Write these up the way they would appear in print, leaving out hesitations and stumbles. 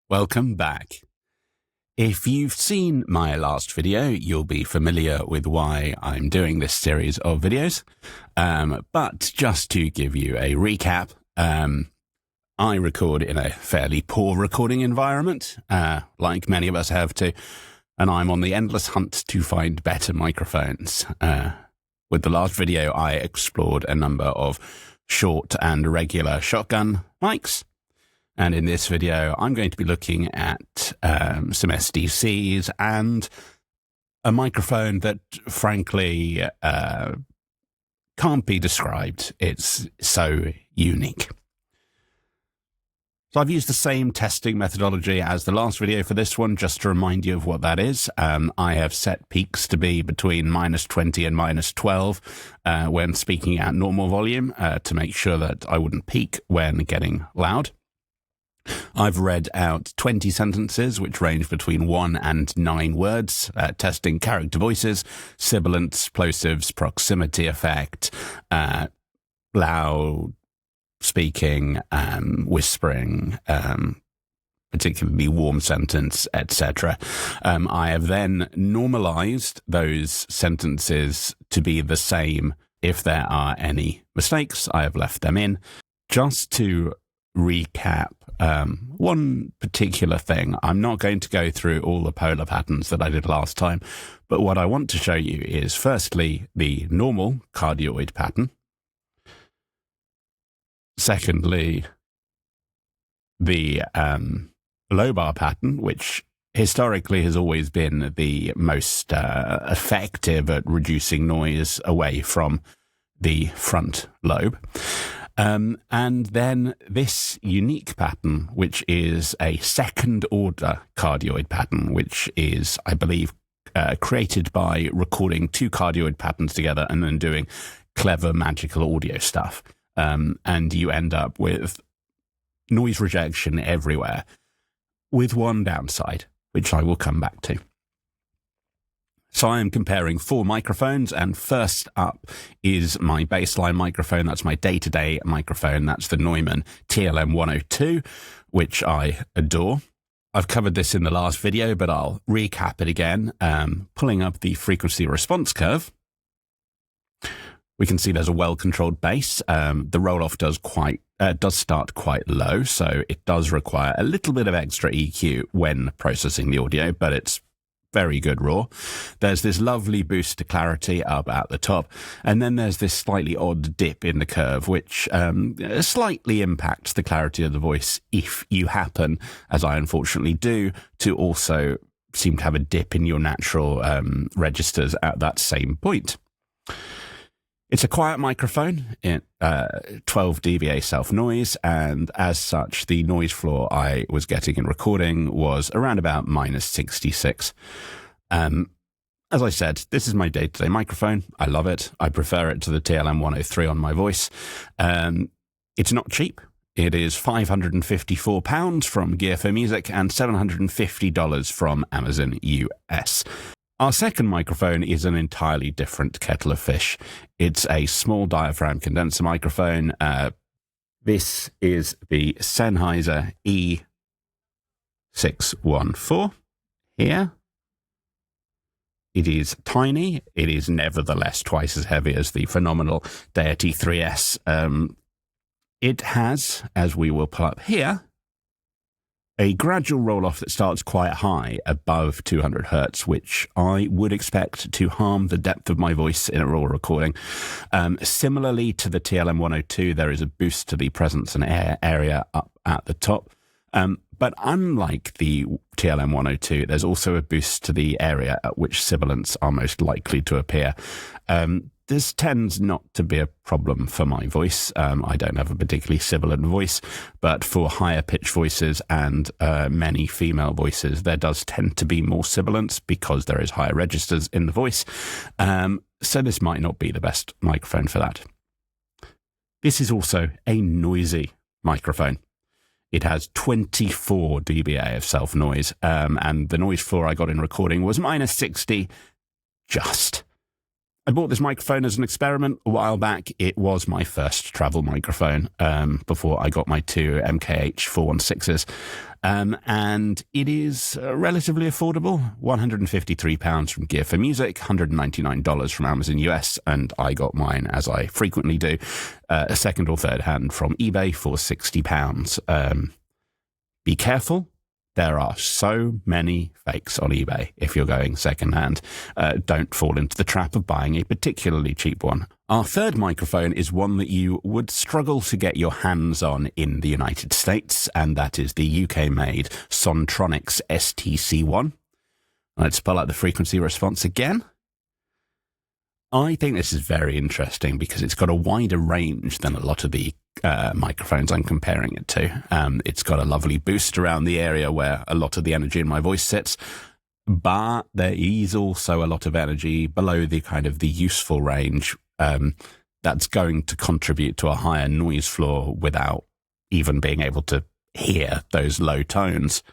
Welcome back. If you've seen my last video, you'll be familiar with why I'm doing this series of videos. But just to give you a recap, I record in a fairly poor recording environment, like many of us have to, and I'm on the endless hunt to find better microphones. With the last video, I explored a number of short and regular shotgun mics. And in this video, I'm going to be looking at some STCs and a microphone that, frankly, can't be described. It's so unique. So I've used the same testing methodology as the last video for this one, just to remind you of what that is. I have set peaks to be between -20 and -12 when speaking at normal volume to make sure that I wouldn't peak when getting loud. I've read out 20 sentences, which range between 1 and 9 words, testing character voices, sibilants, plosives, proximity effect, loud speaking, whispering, particularly warm sentence, etc. I have then normalized those sentences to be the same. If there are any mistakes, I have left them in. Just to recap one particular thing. I'm not going to go through all the polar patterns that I did last time, but what I want to show you is firstly the normal cardioid pattern. Secondly, the lobar pattern, which historically has always been the most effective at reducing noise away from the front lobe. And then this unique pattern, which is a second order cardioid pattern, which is, I believe, created by recording two cardioid patterns together and then doing clever magical audio stuff. And you end up with noise rejection everywhere, with one downside, which I will come back to. So I am comparing 4 microphones, and first up is my baseline microphone. That's my day-to-day microphone. That's the Neumann TLM 102, which I adore. I've covered this in the last video, but I'll recap it again. Pulling up the frequency response curve, we can see there's a well-controlled bass. The roll-off does start quite low, so it does require a little bit of extra EQ when processing the audio, but it's very good raw. There's this lovely boost to clarity up at the top, and then there's this slightly odd dip in the curve, which slightly impacts the clarity of the voice if you happen, as I unfortunately do, to also seem to have a dip in your natural registers at that same point. It's a quiet microphone, 12 dBA self-noise, and as such, the noise floor I was getting in recording was around about -66. As I said, this is my day-to-day microphone. I love it. I prefer it to the TLM 103 on my voice. It's not cheap. It is £554 from Gear for Music and $750 from Amazon US. Our second microphone is an entirely different kettle of fish. It's a small diaphragm condenser microphone. This is the Sennheiser E614 here. It is tiny. It is nevertheless twice as heavy as the phenomenal Deity 3S. It has, as we will pull up here, a gradual roll-off that starts quite high, above 200 hertz, which I would expect to harm the depth of my voice in a raw recording. Similarly to the TLM 102, there is a boost to the presence and air area up at the top. But unlike the TLM 102, there's also a boost to the area at which sibilants are most likely to appear. This tends not to be a problem for my voice. I don't have a particularly sibilant voice, but for higher pitch voices and many female voices, there does tend to be more sibilants because there is higher registers in the voice. So this might not be the best microphone for that. This is also a noisy microphone. It has 24 dBA of self-noise, and the noise floor I got in recording was -60 just. I bought this microphone as an experiment a while back. It was my first travel microphone before I got my two MKH-416s. And it is relatively affordable, £153 from Gear for Music, $199 from Amazon US, and I got mine, as I frequently do, a second or third hand from eBay for £60. Be careful. There are so many fakes on eBay if you're going secondhand. Don't fall into the trap of buying a particularly cheap one. Our third microphone is one that you would struggle to get your hands on in the United States, and that is the UK-made Sontronics STC-1. Let's pull out the frequency response again. I think this is very interesting because it's got a wider range than a lot of the microphones I'm comparing it to. It's got a lovely boost around the area where a lot of the energy in my voice sits, but there is also a lot of energy below the kind of the useful range that's going to contribute to a higher noise floor without even being able to hear those low tones.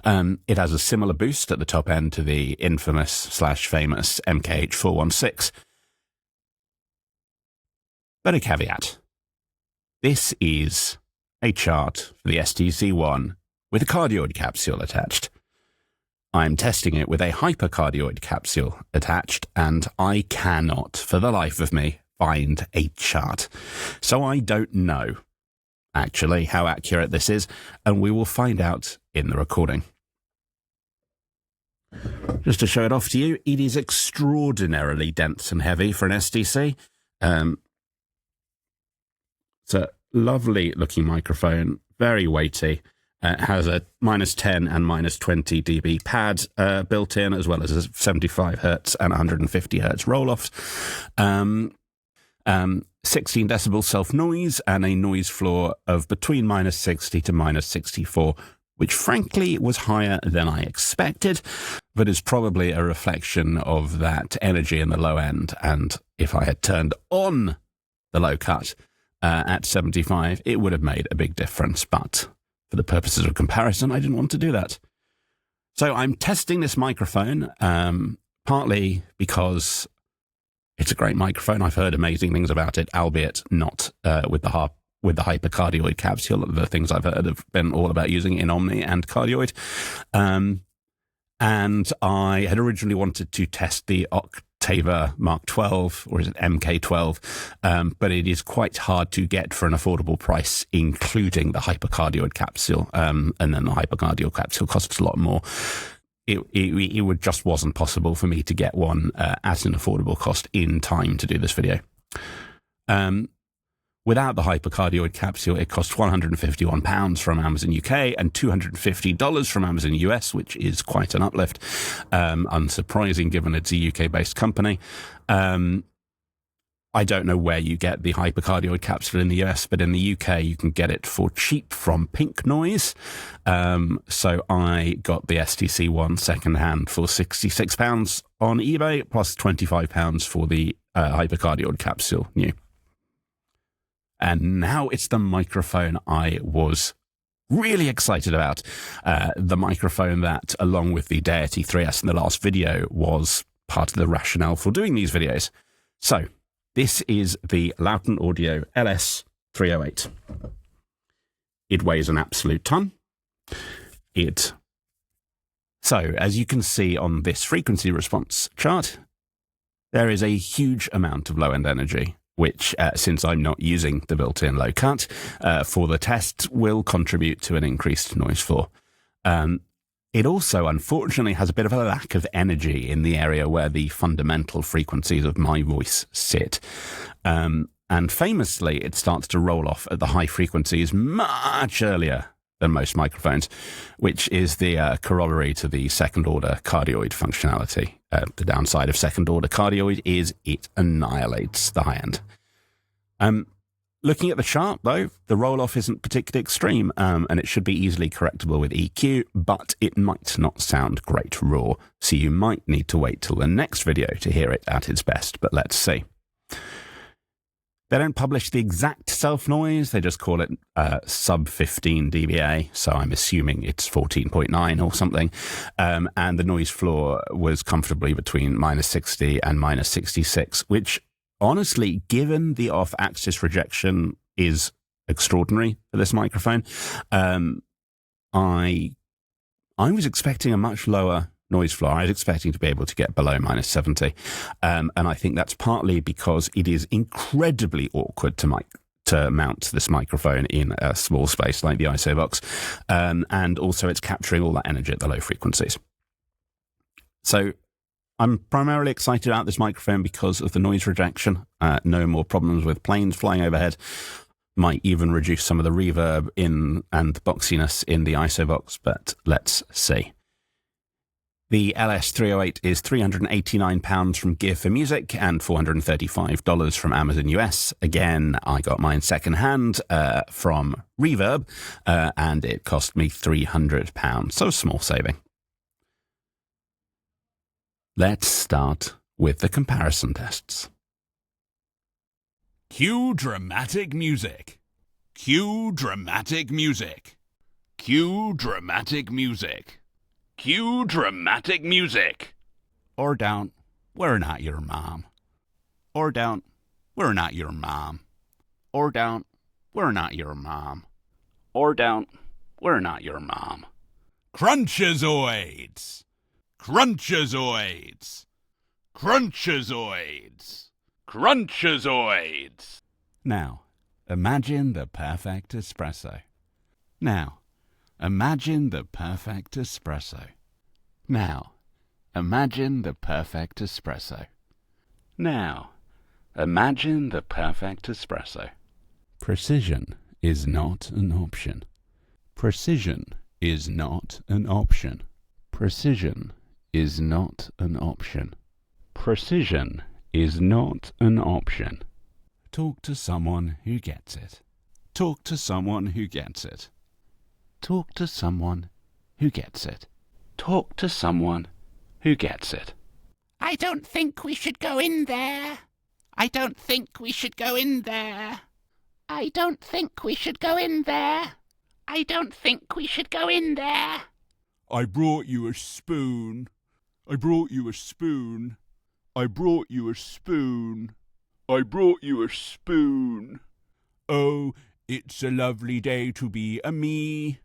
It has a similar boost at the top end to the infamous/famous MKH-416. But a caveat. This is a chart for the STC-1 with a cardioid capsule attached. I'm testing it with a hypercardioid capsule attached, and I cannot, for the life of me, find a chart. So I don't know, actually, how accurate this is, and we will find out in the recording. Just to show it off to you, it is extraordinarily dense and heavy for an STC. It's a lovely looking microphone, very weighty. It has a -10 and -20 dB pad built in, as well as a 75 Hz and 150 Hz roll-offs. 16 decibel self-noise and a noise floor of between -60 to -64, which frankly was higher than I expected, but is probably a reflection of that energy in the low end. And if I had turned on the low cut at 75, it would have made a big difference. But for the purposes of comparison, I didn't want to do that. So I'm testing this microphone, partly because it's a great microphone. I've heard amazing things about it, albeit not with the hypercardioid capsule. The things I've heard have been all about using it in Omni and Cardioid. And I had originally wanted to test the Octava Mark 12, or is it MK12? But it is quite hard to get for an affordable price, including the hypercardioid capsule. And then the hypercardioid capsule costs a lot more. It just wasn't possible for me to get one at an affordable cost in time to do this video. Without the hypercardioid capsule, it costs £151 from Amazon UK and $250 from Amazon US, which is quite an uplift. Unsurprising, given it's a UK-based company. I don't know where you get the hypercardioid capsule in the US, but in the UK, you can get it for cheap from Pink Noise. So I got the STC-1 secondhand for £66 on eBay, plus £25 for the hypercardioid capsule new. And now it's the microphone I was really excited about. The microphone that, along with the Deity 3S in the last video, was part of the rationale for doing these videos. So, this is the Lauten Audio LS-308. It weighs an absolute ton. So, as you can see on this frequency response chart, there is a huge amount of low-end energy, which, since I'm not using the built-in low cut for the test, will contribute to an increased noise floor. It also, unfortunately, has a bit of a lack of energy in the area where the fundamental frequencies of my voice sit. And famously, it starts to roll off at the high frequencies much earlier than most microphones, which is the corollary to the second-order cardioid functionality. The downside of second-order cardioid is it annihilates the high end. Looking at the chart, though, the roll-off isn't particularly extreme, and it should be easily correctable with EQ, but it might not sound great raw, so you might need to wait till the next video to hear it at its best, but let's see. They don't publish the exact self-noise. They just call it sub 15 dBA. So I'm assuming it's 14.9 or something. And the noise floor was comfortably between minus 60 and minus 66, which honestly, given the off-axis rejection, is extraordinary for this microphone. I was expecting a much lower noise floor. I was expecting to be able to get below minus 70. And I think that's partly because it is incredibly awkward to mount this microphone in a small space like the ISO box. And also it's capturing all that energy at the low frequencies. So I'm primarily excited about this microphone because of the noise rejection. No more problems with planes flying overhead. Might even reduce some of the reverb in and the boxiness in the ISO box, but let's see. The LS-308 is £389 from Gear for Music and $435 from Amazon US. Again, I got mine secondhand from Reverb, and it cost me £300, so a small saving. Let's start with the comparison tests. Cue dramatic music. Cue dramatic music. Cue dramatic music. Cue dramatic music. Or don't, we're not your mom. Or don't, we're not your mom. Or don't, we're not your mom. Or don't, we're not your mom. Crunchazoids. Crunchazoids. Crunchazoids. Crunchazoids. Now, imagine the perfect espresso. Now, imagine the perfect espresso. Now, imagine the perfect espresso. Now, imagine the perfect espresso. Precision is not an option. Precision is not an option. Precision is not an option. Precision is not an option. Talk to someone who gets it. Talk to someone who gets it. Talk to someone who gets it. Talk to someone who gets it. I don't think we should go in there. I don't think we should go in there. I don't think we should go in there. I don't think we should go in there. I brought you a spoon. I brought you a spoon. I brought you a spoon. I brought you a spoon. Oh, it's a lovely day to be a me.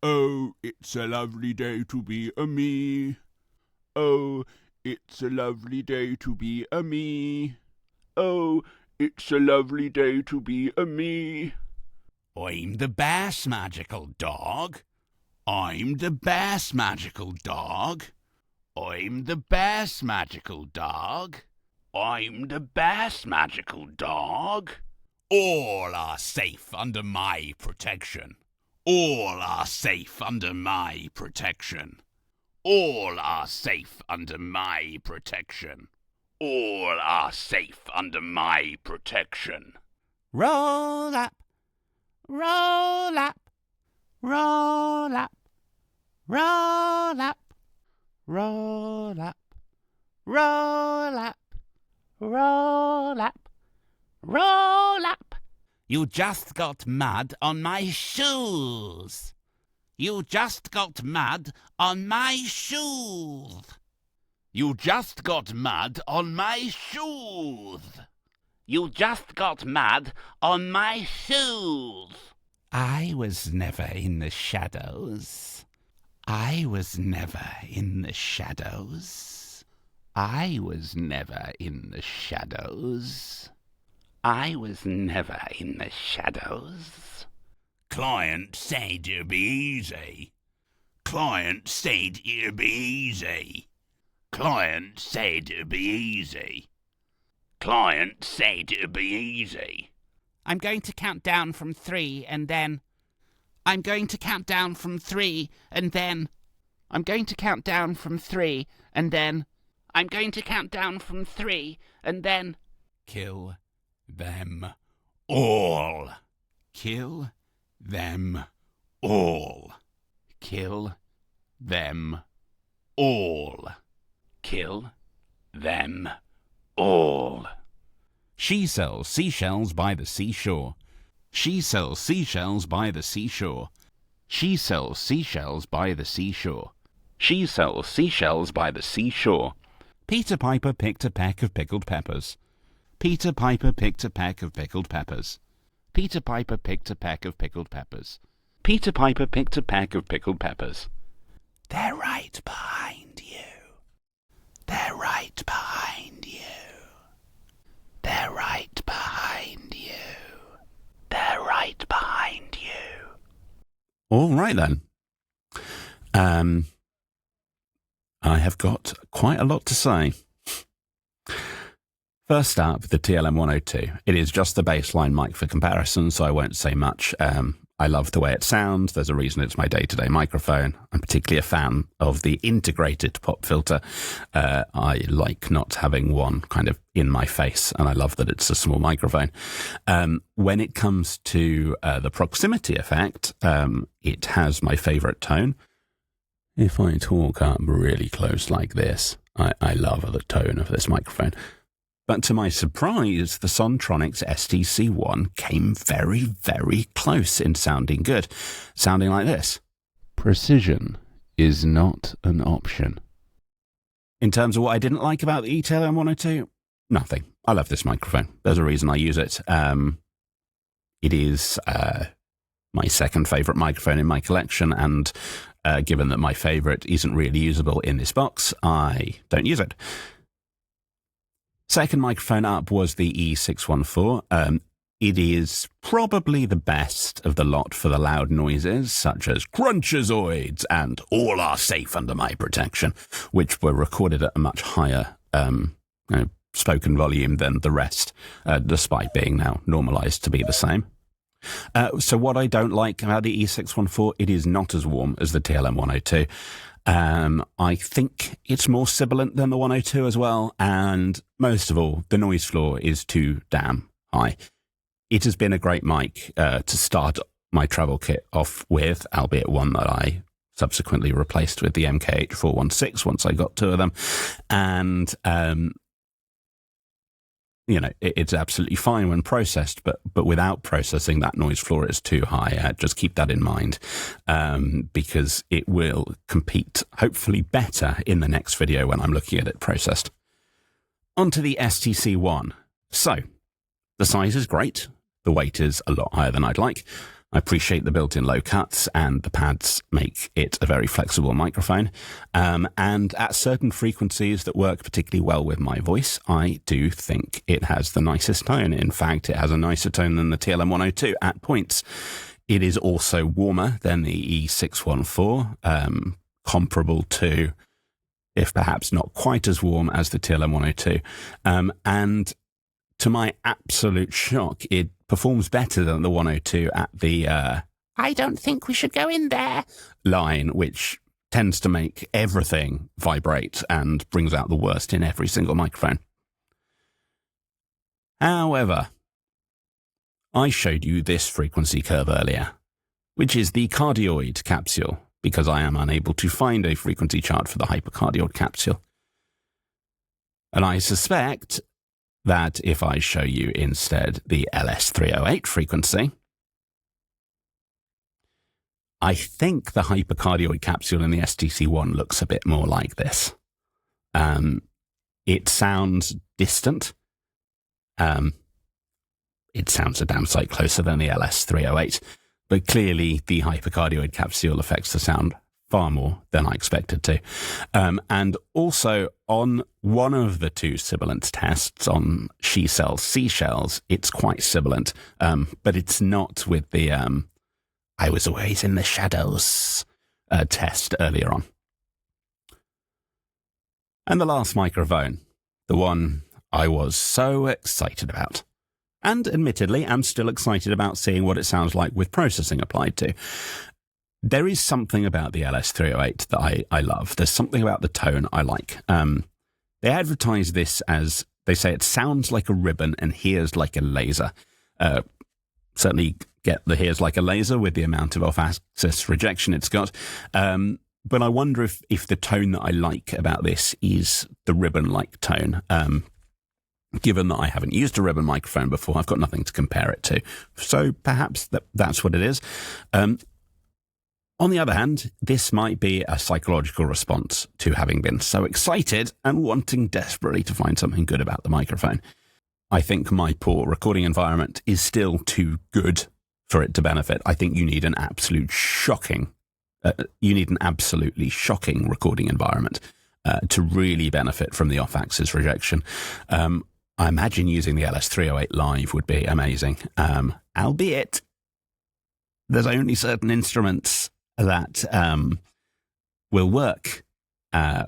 Oh, it's a lovely day to be a me. Oh, it's a lovely day to be a me. Oh, it's a lovely day to be a me. I'm the best magical dog. I'm the best magical dog. I'm the best magical dog. I'm the best magical dog. All are safe under my protection. All are safe under my protection. All are safe under my protection. All are safe under my protection. Roll up, roll up, roll up, roll up, roll up, roll up, roll up, roll up. You just got mud on my shoes. You just got mud on my shoes. You just got mud on my shoes. You just got mud on my shoes. I was never in the shadows. I was never in the shadows. I was never in the shadows. I was never in the shadows. Client said it'd be easy. Client said it'd be easy. Client said it'd be easy. Client said it'd be easy. I'm going to count down from 3 and then... I'm going to count down from 3 and then... I'm going to count down from 3 and then... I'm going to count down from 3 and then... Kill them all. Kill them all. Kill them all. Kill them all. She sells seashells by the seashore. She sells seashells by the seashore. She sells seashells by the seashore. She sells seashells by the seashore. Peter Piper picked a peck of pickled peppers. Peter Piper picked a peck of pickled peppers. Peter Piper picked a peck of pickled peppers. Peter Piper picked a peck of pickled peppers. They're right behind you. They're right behind you. They're right behind you. They're right behind you. All right then. I have got quite a lot to say. First up, the TLM-102. It is just the baseline mic for comparison, so I won't say much. I love the way it sounds. There's a reason it's my day-to-day microphone. I'm particularly a fan of the integrated pop filter. I like not having one kind of in my face, and I love that it's a small microphone. When it comes to the proximity effect, it has my favourite tone. If I talk up really close like this, I love the tone of this microphone. But to my surprise, the Sontronics STC-1 came very, very close in sounding good. Sounding like this. Precision is not an option. In terms of what I didn't like about the TLM-102, nothing. I love this microphone. There's a reason I use it. It is my second favourite microphone in my collection, and given that my favourite isn't really usable in this box, I don't use it. Second microphone up was the E614. It is probably the best of the lot for the loud noises, such as crunchazoids and all are safe under my protection, which were recorded at a much higher spoken volume than the rest, despite being now normalized to be the same. So what I don't like about the E614, it is not as warm as the TLM-102. I think it's more sibilant than the 102 as well, and most of all, the noise floor is too damn high. It has been a great mic to start my travel kit off with, albeit one that I subsequently replaced with the MKH416 once I got two of them, and it's absolutely fine when processed, but without processing, that noise floor is too high. Just keep that in mind, because it will compete hopefully better in the next video when I'm looking at it processed. Onto the STC-1. So, the size is great. The weight is a lot higher than I'd like. I appreciate the built-in low cuts, and the pads make it a very flexible microphone. And at certain frequencies that work particularly well with my voice, I do think it has the nicest tone. In fact, it has a nicer tone than the TLM-102 at points. It is also warmer than the E614, comparable to, if perhaps not quite as warm as the TLM-102. And to my absolute shock, it performs better than the 102 at the I don't think we should go in there line, which tends to make everything vibrate and brings out the worst in every single microphone. However, I showed you this frequency curve earlier, which is the cardioid capsule, because I am unable to find a frequency chart for the hypercardioid capsule. And I suspect that if I show you instead the LS-308 frequency, I think the hypercardioid capsule in the STC-1 looks a bit more like this. It sounds distant. It sounds a damn sight closer than the LS-308, but clearly the hypercardioid capsule affects the sound far more than I expected to. And also on one of the two sibilance tests on She Sells Seashells, it's quite sibilant, but it's not with the I was always in the shadows test earlier on. And the last microphone, the one I was so excited about, and admittedly am still excited about seeing what it sounds like with processing applied to. There is something about the LS-308 that I love. There's something about the tone I like. They advertise this as, they say it sounds like a ribbon and hears like a laser. Certainly get the hears like a laser with the amount of off-axis rejection it's got. But I wonder if the tone that I like about this is the ribbon-like tone. given that I haven't used a ribbon microphone before, I've got nothing to compare it to. So perhaps that's what it is. On the other hand, this might be a psychological response to having been so excited and wanting desperately to find something good about the microphone. I think my poor recording environment is still too good for it to benefit. I think you need an absolutely shocking recording environment to really benefit from the off-axis rejection. I imagine using the LS-308 live would be amazing, albeit there's only certain instruments that will work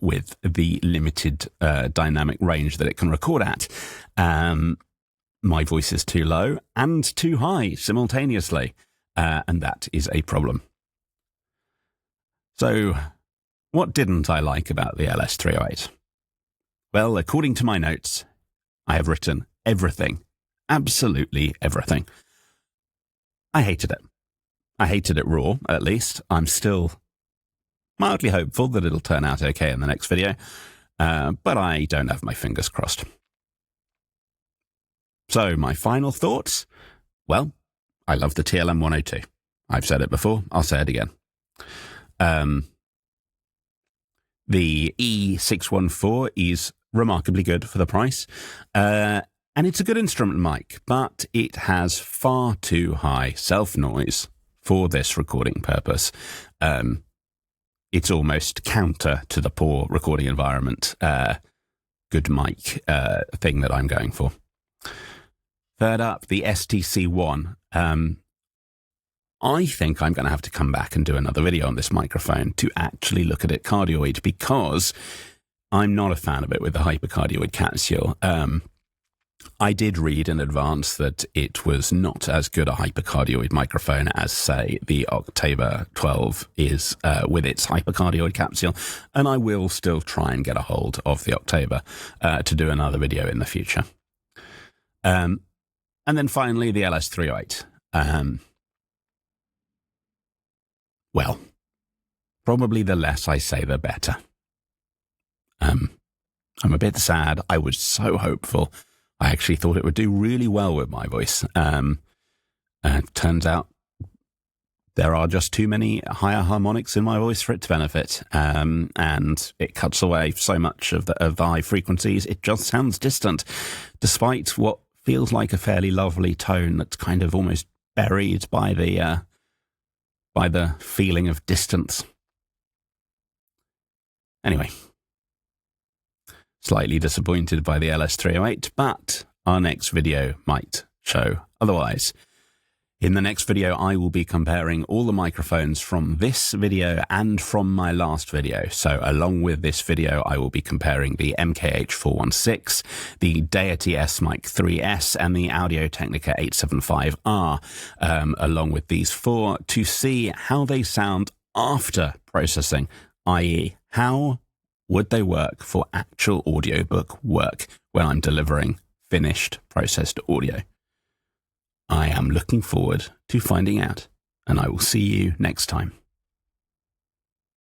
with the limited dynamic range that it can record at. My voice is too low and too high simultaneously, and that is a problem. So, what didn't I like about the LS-308? Well, according to my notes, I have written everything, absolutely everything. I hated it. I hated it raw, at least. I'm still mildly hopeful that it'll turn out okay in the next video, but I don't have my fingers crossed. So, my final thoughts? Well, I love the TLM 102. I've said it before, I'll say it again. The E614 is remarkably good for the price, and it's a good instrument mic, but it has far too high self-noise for this recording purpose. It's almost counter to the poor recording environment good mic thing that I'm going for. Third up, the STC-1. I think I'm going to have to come back and do another video on this microphone to actually look at it cardioid, because I'm not a fan of it with the hypercardioid capsule. I did read in advance that it was not as good a hypercardioid microphone as, say, the Octaver 12 is with its hypercardioid capsule, and I will still try and get a hold of the Octaver to do another video in the future. And then finally, the LS-308. Well, probably the less I say, the better. I'm a bit sad. I was so hopeful. I actually thought it would do really well with my voice. Turns out there are just too many higher harmonics in my voice for it to benefit. And it cuts away so much of the high frequencies. It just sounds distant, despite what feels like a fairly lovely tone that's kind of almost buried by the feeling of distance. Anyway, slightly disappointed by the LS-308, but our next video might show otherwise. In the next video, I will be comparing all the microphones from this video and from my last video. So along with this video, I will be comparing the MKH416, the Deity S-Mic 3S, and the Audio-Technica 875R, along with these four, to see how they sound after processing, i.e. how would they work for actual audiobook work when I'm delivering finished processed audio. I am looking forward to finding out, and I will see you next time.